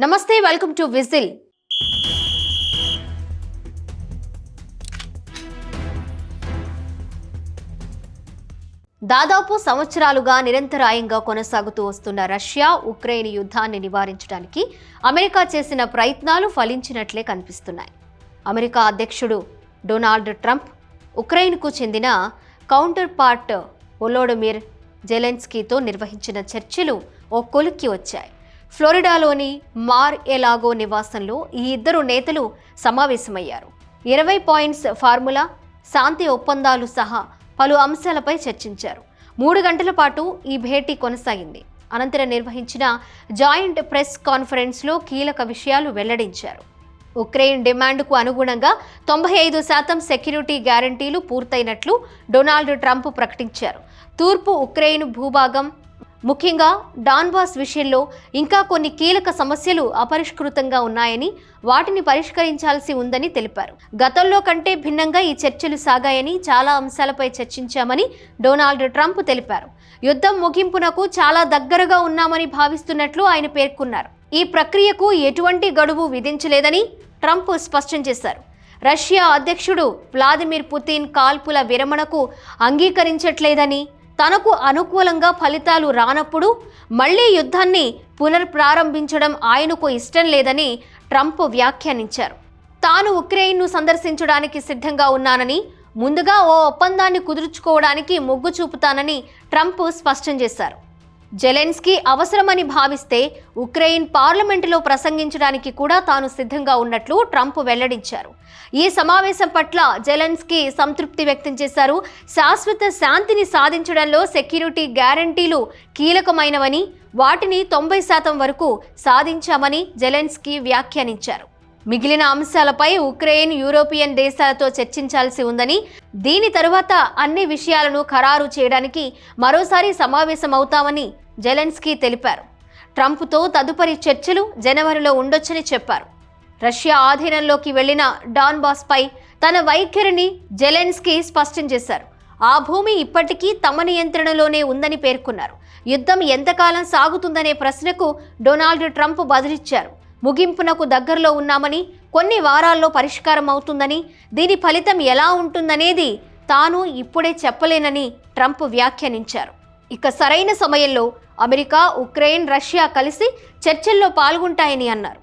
నమస్తే, welcome to whistle. దాదాపు సంవత్సరాలుగా నిరంతరాయంగా కొనసాగుతూ వస్తున్న రష్యా ఉక్రెయిన్ యుద్ధాన్ని నివారించడానికి అమెరికా చేసిన ప్రయత్నాలు ఫలించినట్లే కనిపిస్తున్నాయి. అమెరికా అధ్యక్షుడు డొనాల్డ్ ట్రంప్ ఉక్రెయిన్కు చెందిన కౌంటర్ పార్ట్ వొలోడిమిర్ జెలెన్స్కీతో నిర్వహించిన చర్చలు ఓ కొలిక్కి వచ్చాయి. ఫ్లోరిడాలోని మార్ ఎ లాగో నివాసంలో ఈ ఇద్దరు నేతలు సమావేశమయ్యారు. 20 పాయింట్స్ ఫార్ములా, శాంతి ఒప్పందాలు సహా పలు అంశాలపై చర్చించారు. 3 గంటల పాటు ఈ భేటీ కొనసాగింది. అనంతరం నిర్వహించిన జాయింట్ ప్రెస్ కాన్ఫరెన్స్లో కీలక విషయాలు వెల్లడించారు. ఉక్రెయిన్ డిమాండ్కు అనుగుణంగా 95% సెక్యూరిటీ గ్యారంటీలు పూర్తయినట్లు డొనాల్డ్ ట్రంప్ ప్రకటించారు. తూర్పు ఉక్రెయిన్ భూభాగం, ముఖ్యంగా డాన్బాస్ విషయంలో ఇంకా కొన్ని కీలక సమస్యలు అపరిష్కృతంగా ఉన్నాయని, వాటిని పరిష్కరించాల్సి ఉందని తెలిపారు. గతంలో కంటే భిన్నంగా ఈ చర్చలు సాగాయని, చాలా అంశాలపై చర్చించామని డొనాల్డ్ ట్రంప్ తెలిపారు. యుద్ధం ముగింపునకు చాలా దగ్గరగా ఉన్నామని భావిస్తున్నట్లు ఆయన పేర్కొన్నారు. ఈ ప్రక్రియకు ఎటువంటి గడువు విధించలేదని ట్రంప్ స్పష్టం చేశారు. రష్యా అధ్యక్షుడు వ్లాదిమిర్ పుతిన్ కాల్పుల విరమణకు అంగీకరించట్లేదని, తనకు అనుకూలంగా ఫలితాలు రానప్పుడు మళ్లీ యుద్ధాన్ని పునర్ప్రారంభించడం ఆయనకు ఇష్టం లేదని ట్రంప్ వ్యాఖ్యానించారు. తాను ఉక్రెయిన్ను సందర్శించడానికి సిద్ధంగా ఉన్నానని, ముందుగా ఓ ఒప్పందాన్ని కుదుర్చుకోవడానికి మొగ్గు చూపుతానని ట్రంప్ స్పష్టం చేశారు. జెలెన్స్కీ అవసరమని భావిస్తే ఉక్రెయిన్ పార్లమెంటులో ప్రసంగించడానికి కూడా తాను సిద్ధంగా ఉన్నట్లు ట్రంప్ వెల్లడించారు. ఈ సమావేశం పట్ల జెలెన్స్కీ సంతృప్తి వ్యక్తం చేశారు. శాశ్వత శాంతిని సాధించడంలో సెక్యూరిటీ గ్యారంటీలు కీలకమైనవని, వాటిని 90% వరకు సాధించామని జెలెన్స్కీ వ్యాఖ్యానించారు. మిగిలిన అంశాలపై ఉక్రెయిన్ యూరోపియన్ దేశాలతో చర్చించాల్సి ఉందని, దీని తరువాత అన్ని విషయాలను ఖరారు చేయడానికి మరోసారి సమావేశమవుతామని జెలెన్స్కీ తెలిపారు. ట్రంప్తో తదుపరి చర్చలు జనవరిలో ఉండొచ్చని చెప్పారు. రష్యా ఆధీనంలోకి వెళ్లిన డాన్బాస్పై తన వైఖరిని జెలెన్స్కీ స్పష్టం చేశారు. ఆ భూమి ఇప్పటికీ తమ నియంత్రణలోనే ఉందని పేర్కొన్నారు. యుద్ధం ఎంతకాలం సాగుతుందనే ప్రశ్నకు డొనాల్డ్ ట్రంప్ బదులిచ్చారు. ముగింపునకు దగ్గరలో ఉన్నామని, కొన్ని వారాల్లో పరిష్కారం అవుతుందని, దీని ఫలితం ఎలా ఉంటుందనేది తాను ఇప్పుడే చెప్పలేనని ట్రంప్ వ్యాఖ్యానించారు. ఇక సరైన సమయంలో అమెరికా, ఉక్రెయిన్, రష్యా కలిసి చర్చల్లో పాల్గొంటాయని అన్నారు.